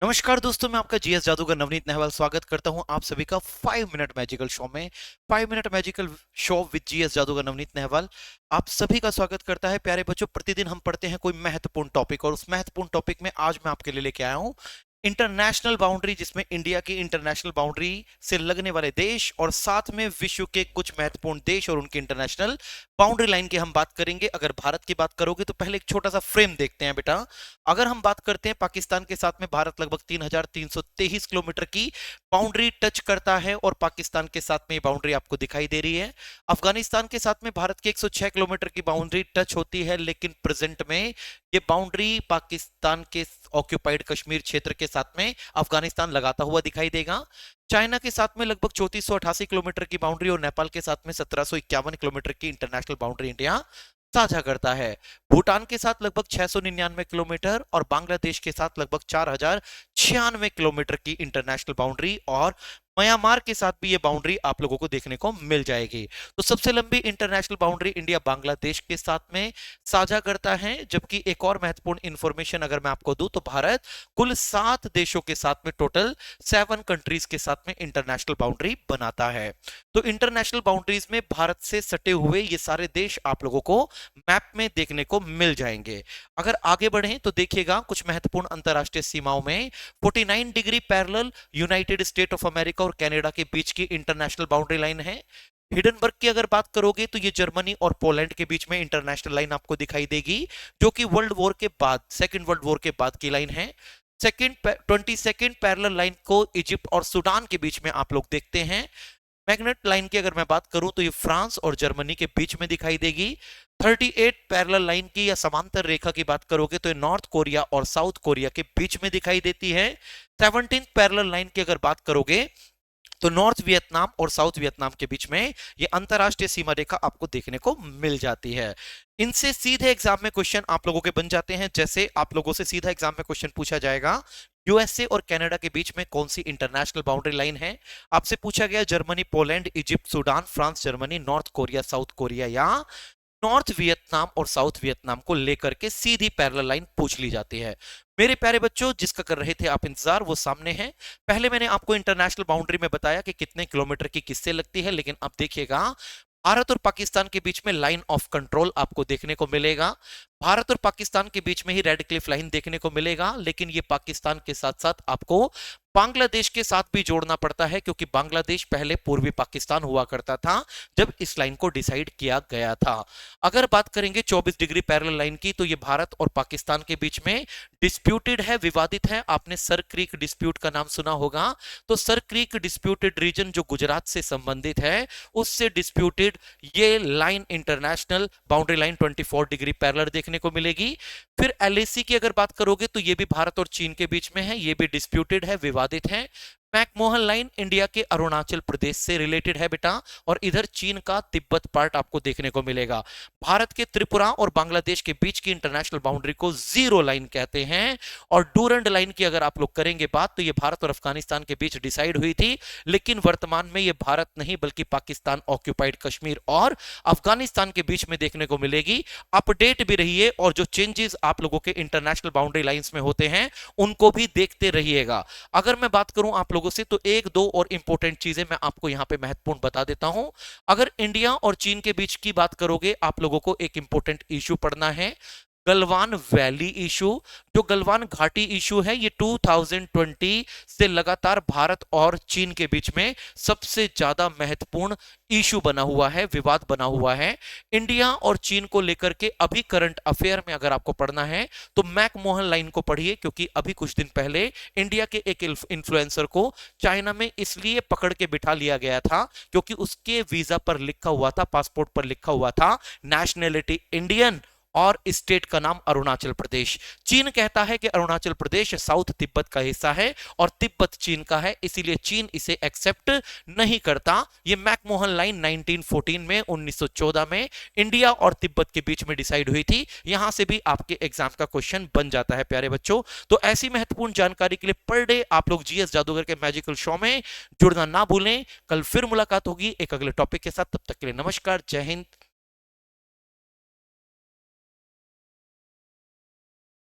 नमस्कार दोस्तों, मैं आपका जीएस जादूगर नवनीत नहवाल स्वागत करता हूं आप सभी का 5 मिनट मैजिकल शो में। 5 minute magical show with GS जादूगर नवनीत नहवाल आप सभी का स्वागत करता है। प्यारे बच्चों, प्रतिदिन हम पढ़ते हैं कोई महत्वपूर्ण टॉपिक और उस महत्वपूर्ण टॉपिक में आज मैं आपके लिए लेके आया हूं इंटरनेशनल बाउंड्री, जिसमें इंडिया की इंटरनेशनल बाउंड्री से लगने वाले देश और साथ में विश्व के कुछ महत्वपूर्ण देश और उनकी इंटरनेशनल बाउंड्री लाइन की हम बात करेंगे। अगर भारत की बात करोगे तो पहले एक छोटा सा फ्रेम देखते हैं बेटा। अगर हम बात करते हैं पाकिस्तान के साथ में, भारत लगभग 3,323 किलोमीटर की बाउंड्री टच करता है और पाकिस्तान के साथ में ये बाउंड्री आपको दिखाई दे रही है। अफगानिस्तान के साथ में भारत की 106 किलोमीटर की बाउंड्री टच होती है, लेकिन प्रेजेंट में ये बाउंड्री पाकिस्तान के ऑक्यूपाइड कश्मीर क्षेत्र के साथ में अफगानिस्तान लगाता हुआ दिखाई देगा। चाइना के साथ में लगभग 3488 किलोमीटर की बाउंड्री और नेपाल के साथ में 1751 किलोमीटर की इंटरनेशनल बाउंड्री इंडिया साझा करता है। भूटान के साथ लगभग 699 किलोमीटर और बांग्लादेश के साथ लगभग 4096 किलोमीटर की इंटरनेशनल बाउंड्री और म्यांमार के साथ भी ये बाउंड्री आप लोगों को देखने को मिल जाएगी। तो सबसे लंबी इंटरनेशनल बाउंड्री इंडिया बांग्लादेश के साथ में साझा करता है। जबकि एक और महत्वपूर्ण इंफॉर्मेशन अगर मैं आपको दूं तो भारत कुल 7 देशों के साथ में, टोटल 7 कंट्रीज के साथ में इंटरनेशनल बाउंड्री बनाता है। तो इंटरनेशनल बाउंड्रीज में भारत से सटे हुए ये सारे देश आप लोगों को मैप में देखने को मिल जाएंगे। अगर आगे बढ़ें तो देखिएगा कुछ महत्वपूर्ण अंतरराष्ट्रीय सीमाओं में 49 degree parallel United state of America और कनाडा के बीच की इंटरनेशनल बाउंड्री लाइन है। हिडनबर्ग की अगर बात करोगे तो ये जर्मनी और पोलैंड के बीच में इंटरनेशनल लाइन आपको दिखाई देगी, जो कि वर्ल्ड वॉर के बाद, सेकेंड वर्ल्ड वॉर के बाद की लाइन है। सेकेंड 22nd पैरेलल लाइन को इजिप्ट और सूडान के बीच में आप लोग देखते हैं। मैग्नेट लाइन की अगर मैं बात करूं तो ये फ्रांस और जर्मनी के बीच में दिखाई देगी। 38 पैरेलल लाइन की या समांतर रेखा की बात करोगे तो ये नॉर्थ कोरिया और साउथ कोरिया के बीच में दिखाई देती है। 17 पैरेलल लाइन की अगर बात करोगे तो नॉर्थ वियतनाम और साउथ वियतनाम के बीच में ये अंतरराष्ट्रीय सीमा रेखा आपको देखने को मिल जाती है। इनसे सीधे एग्जाम में क्वेश्चन आप लोगों के बन जाते हैं। जैसे आप लोगों से सीधा एग्जाम में क्वेश्चन पूछा जाएगा, यूएसए और कनाडा के बीच में कौन सी इंटरनेशनल बाउंड्री लाइन है। आपसे पूछा गया Germany, Poland, Egypt, Sudan, France, Germany, north Korea, south Korea या नॉर्थ वियतनाम और साउथ वियतनाम को लेकर के सीधी पैरेलल लाइन पूछ ली जाती है। मेरे प्यारे बच्चों, जिसका कर रहे थे आप इंतजार, वो सामने है। पहले मैंने आपको इंटरनेशनल बाउंड्री में बताया कि कितने किलोमीटर की किससे लगती है, लेकिन अब देखिएगा भारत और पाकिस्तान के बीच में लाइन ऑफ कंट्रोल आपको देखने को मिलेगा। भारत और पाकिस्तान के बीच में ही रेड क्लिफ लाइन देखने को मिलेगा, लेकिन ये पाकिस्तान के साथ साथ आपको बांग्लादेश के साथ भी जोड़ना पड़ता है, क्योंकि बांग्लादेश पहले पूर्वी पाकिस्तान हुआ करता था जब इस लाइन को डिसाइड किया गया था। अगर बात करेंगे 24 डिग्री पैरेलल लाइन की, तो ये भारत और पाकिस्तान के बीच में डिस्प्यूटेड है, विवादित है। आपने सर क्रीक डिस्प्यूट का नाम सुना होगा। तो सर क्रीक डिस्प्यूटेड रीजन जो गुजरात से संबंधित है, उससे डिस्प्यूटेड ये line international boundary line 24 degree parallel देखने को मिलेगी। फिर एलएसी की अगर बात करोगे तो ये भी भारत और चीन के बीच में है, ये भी डिस्प्यूटेड है, विवादित है। मैकमोहन लाइन इंडिया के अरुणाचल प्रदेश से रिलेटेड है बेटा, और इधर चीन का तिब्बत पार्ट आपको देखने को मिलेगा। भारत के त्रिपुरा और बांग्लादेश के बीच की इंटरनेशनल बाउंड्री को जीरो लाइन कहते हैं। और डूरंड लाइन की अगर आप लोग करेंगे बात, तो ये भारत और अफगानिस्तान के बीच डिसाइड हुई थी, लेकिन वर्तमान में ये भारत नहीं बल्कि पाकिस्तान ऑक्यूपाइड कश्मीर और अफगानिस्तान के बीच में देखने को मिलेगी। अपडेट भी रहिए और जो चेंजेस आप लोगों के इंटरनेशनल बाउंड्री लाइंस में होते हैं उनको भी देखते रहिएगा। अगर मैं बात करूं आप लोगों से, तो एक दो और इंपॉर्टेंट चीजें मैं आपको यहां पे महत्वपूर्ण बता देता हूं। अगर इंडिया और चीन के बीच की बात करोगे, आप लोगों को एक इंपॉर्टेंट इशू पढ़ना है, गलवान वैली इशू। जो गलवान घाटी इशू है, ये 2020 से लगातार भारत और चीन के बीच में सबसे ज्यादा महत्वपूर्ण इशू बना हुआ है, विवाद बना हुआ है। इंडिया और चीन को लेकर के अभी करंट अफेयर में अगर आपको पढ़ना है तो मैकमोहन लाइन को पढ़िए, क्योंकि अभी कुछ दिन पहले इंडिया के एक इन्फ्लुएंसर को चाइना में इसलिए पकड़ के बिठा लिया गया था क्योंकि उसके वीजा पर लिखा हुआ था, पासपोर्ट पर लिखा हुआ था नेशनैलिटी इंडियन और स्टेट का नाम अरुणाचल प्रदेश। चीन कहता है कि अरुणाचल प्रदेश साउथ तिब्बत का हिस्सा है और तिब्बत चीन का है, इसीलिए चीन इसे एक्सेप्ट नहीं करता। ये मैकमोहन लाइन 1914 में, 1914 में इंडिया और तिब्बत के बीच में डिसाइड हुई थी। यहां से भी आपके एग्जाम का क्वेश्चन बन जाता है प्यारे बच्चों। तो ऐसी महत्वपूर्ण जानकारी के लिए पर डे आप लोग जीएस जादूगर के मैजिकल शो में जुड़ना ना भूलें। कल फिर मुलाकात होगी एक अगले टॉपिक के साथ, तब तक के लिए नमस्कार, जय हिंद,